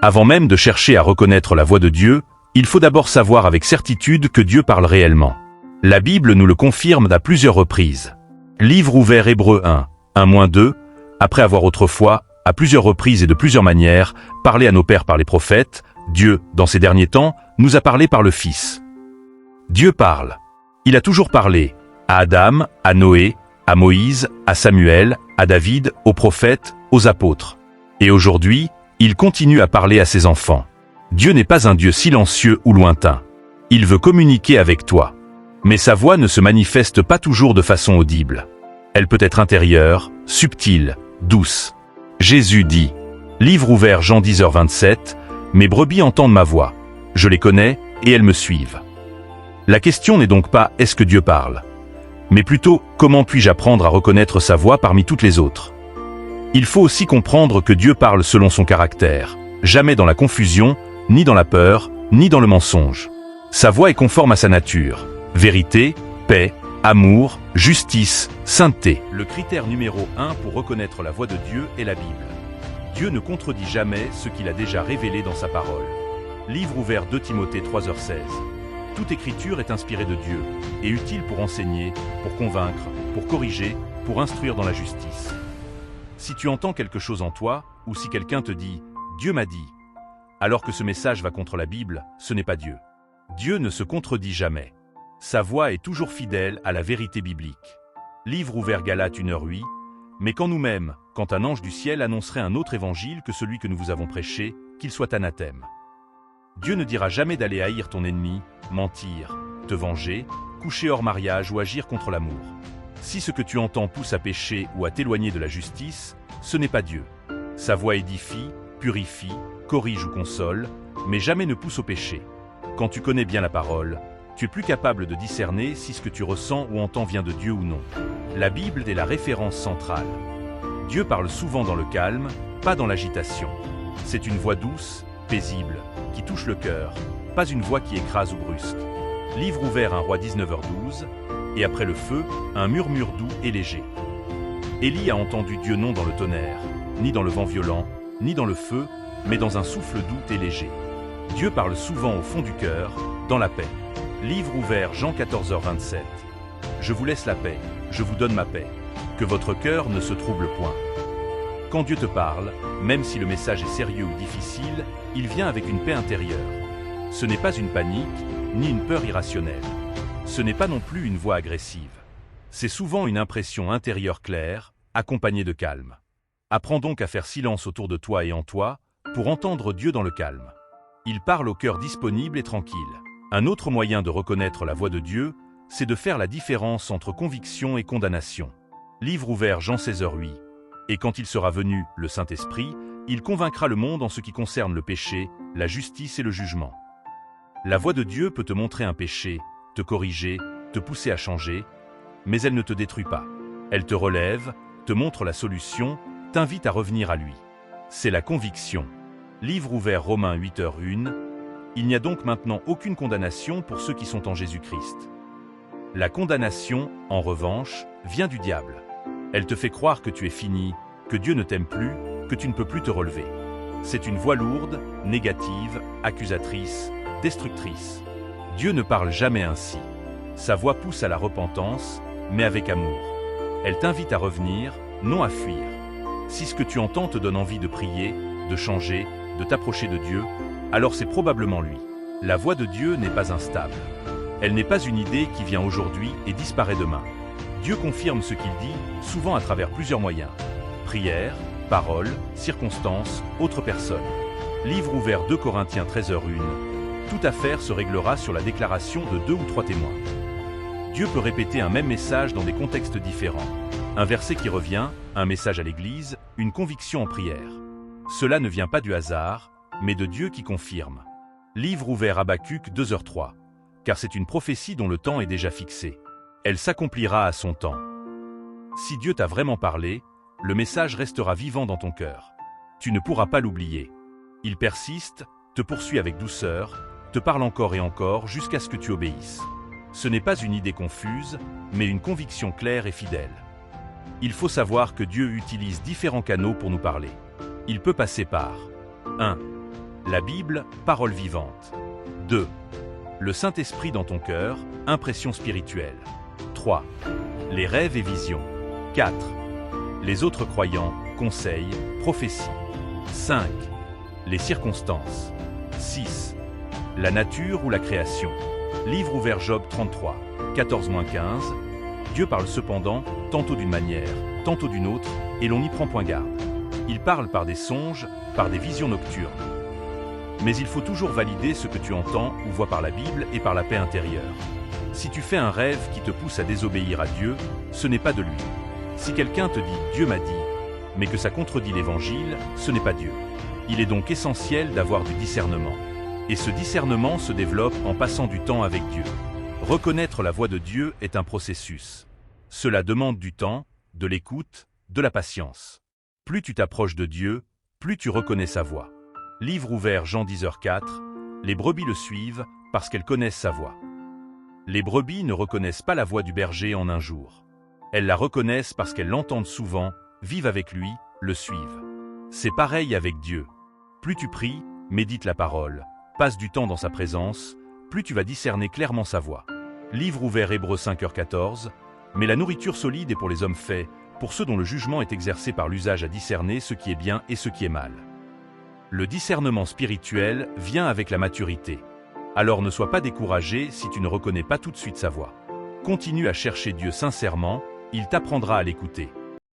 Avant même de chercher à reconnaître la voix de Dieu, il faut d'abord savoir avec certitude que Dieu parle réellement. La Bible nous le confirme à plusieurs reprises. Livre ouvert Hébreux 1, 1-2, après avoir autrefois, à plusieurs reprises et de plusieurs manières, parlé à nos pères par les prophètes, Dieu, dans ces derniers temps, nous a parlé par le Fils. Dieu parle. Il a toujours parlé, à Adam, à Noé, à Moïse, à Samuel, à David, aux prophètes, aux apôtres. Et aujourd'hui, il continue à parler à ses enfants. Dieu n'est pas un Dieu silencieux ou lointain. Il veut communiquer avec toi. Mais sa voix ne se manifeste pas toujours de façon audible. Elle peut être intérieure, subtile, douce. Jésus dit, livre ouvert Jean 10h27, « Mes brebis entendent ma voix. Je les connais et elles me suivent. » La question n'est donc pas « est-ce que Dieu parle ?», mais plutôt « comment puis-je apprendre à reconnaître sa voix parmi toutes les autres ?» Il faut aussi comprendre que Dieu parle selon son caractère, jamais dans la confusion, ni dans la peur, ni dans le mensonge. Sa voix est conforme à sa nature. Vérité, paix, amour, justice, sainteté. Le critère numéro 1 pour reconnaître la voix de Dieu est la Bible. Dieu ne contredit jamais ce qu'il a déjà révélé dans sa parole. Livre ouvert 2 Timothée 3h16. Toute écriture est inspirée de Dieu et utile pour enseigner, pour convaincre, pour corriger, pour instruire dans la justice. Si tu entends quelque chose en toi, ou si quelqu'un te dit « Dieu m'a dit », alors que ce message va contre la Bible, ce n'est pas Dieu. Dieu ne se contredit jamais. Sa voix est toujours fidèle à la vérité biblique. Livre ouvert Galates 1h08. Mais quand nous-mêmes, quand un ange du ciel annoncerait un autre évangile que celui que nous vous avons prêché, qu'il soit anathème. Dieu ne dira jamais d'aller haïr ton ennemi, mentir, te venger, coucher hors mariage ou agir contre l'amour. Si ce que tu entends pousse à pécher ou à t'éloigner de la justice, ce n'est pas Dieu. Sa voix édifie, purifie, corrige ou console, mais jamais ne pousse au péché. Quand tu connais bien la parole, tu es plus capable de discerner si ce que tu ressens ou entends vient de Dieu ou non. La Bible est la référence centrale. Dieu parle souvent dans le calme, pas dans l'agitation. C'est une voix douce, paisible, qui touche le cœur, pas une voix qui écrase ou brusque. Livre ouvert 1 Roi 19h12, et après le feu, un murmure doux et léger. Élie a entendu Dieu non dans le tonnerre, ni dans le vent violent, ni dans le feu, mais dans un souffle doux et léger. Dieu parle souvent au fond du cœur, dans la paix. Livre ouvert Jean 14h27. Je vous laisse la paix, je vous donne ma paix. Que votre cœur ne se trouble point. Quand Dieu te parle, même si le message est sérieux ou difficile, il vient avec une paix intérieure. Ce n'est pas une panique, ni une peur irrationnelle. Ce n'est pas non plus une voix agressive. C'est souvent une impression intérieure claire, accompagnée de calme. Apprends donc à faire silence autour de toi et en toi, pour entendre Dieu dans le calme. Il parle au cœur disponible et tranquille. Un autre moyen de reconnaître la voix de Dieu, c'est de faire la différence entre conviction et condamnation. Livre ouvert Jean 16h08. Et quand il sera venu, le Saint-Esprit, il convaincra le monde en ce qui concerne le péché, la justice et le jugement. La voix de Dieu peut te montrer un péché, te corriger, te pousser à changer, mais elle ne te détruit pas. Elle te relève, te montre la solution, t'invite à revenir à lui. C'est la conviction. Livre ouvert Romains 8h01. Il n'y a donc maintenant aucune condamnation pour ceux qui sont en Jésus-Christ. La condamnation, en revanche, vient du diable. Elle te fait croire que tu es fini, que Dieu ne t'aime plus, que tu ne peux plus te relever. C'est une voix lourde, négative, accusatrice, destructrice. Dieu ne parle jamais ainsi. Sa voix pousse à la repentance, mais avec amour. Elle t'invite à revenir, non à fuir. Si ce que tu entends te donne envie de prier, de changer, de t'approcher de Dieu, alors c'est probablement lui. La voix de Dieu n'est pas instable. Elle n'est pas une idée qui vient aujourd'hui et disparaît demain. Dieu confirme ce qu'il dit, souvent à travers plusieurs moyens. Prière, parole, circonstances, autres personnes. Livre ouvert 2 Corinthiens 13h01. Toute affaire se réglera sur la déclaration de 2 ou 3 témoins. Dieu peut répéter un même message dans des contextes différents. Un verset qui revient, un message à l'église, une conviction en prière. Cela ne vient pas du hasard, mais de Dieu qui confirme. Livre ouvert Habacuc 2h03. Car c'est une prophétie dont le temps est déjà fixé. Elle s'accomplira à son temps. Si Dieu t'a vraiment parlé, le message restera vivant dans ton cœur. Tu ne pourras pas l'oublier. Il persiste, te poursuit avec douceur, te parle encore et encore jusqu'à ce que tu obéisses. Ce n'est pas une idée confuse, mais une conviction claire et fidèle. Il faut savoir que Dieu utilise différents canaux pour nous parler. Il peut passer par 1. La Bible, parole vivante. 2. Le Saint-Esprit dans ton cœur, impression spirituelle. 3. Les rêves et visions. 4. Les autres croyants, conseils, prophéties. 5. Les circonstances. 6. La nature ou la création. Livre ouvert Job 33, 14-15. Dieu parle cependant, tantôt d'une manière, tantôt d'une autre, et l'on n'y prend point garde. Il parle par des songes, par des visions nocturnes. Mais il faut toujours valider ce que tu entends ou vois par la Bible et par la paix intérieure. Si tu fais un rêve qui te pousse à désobéir à Dieu, ce n'est pas de lui. Si quelqu'un te dit « Dieu m'a dit », mais que ça contredit l'Évangile, ce n'est pas Dieu. Il est donc essentiel d'avoir du discernement. Et ce discernement se développe en passant du temps avec Dieu. Reconnaître la voix de Dieu est un processus. Cela demande du temps, de l'écoute, de la patience. Plus tu t'approches de Dieu, plus tu reconnais sa voix. Livre ouvert Jean 10h4, les brebis le suivent parce qu'elles connaissent sa voix. Les brebis ne reconnaissent pas la voix du berger en un jour. Elles la reconnaissent parce qu'elles l'entendent souvent, vivent avec lui, le suivent. C'est pareil avec Dieu. Plus tu pries, médites la parole, passes du temps dans sa présence, plus tu vas discerner clairement sa voix. Livre ouvert Hébreux 5h14, mais la nourriture solide est pour les hommes faits, pour ceux dont le jugement est exercé par l'usage à discerner ce qui est bien et ce qui est mal. Le discernement spirituel vient avec la maturité. Alors ne sois pas découragé si tu ne reconnais pas tout de suite sa voix. Continue à chercher Dieu sincèrement, il t'apprendra à l'écouter.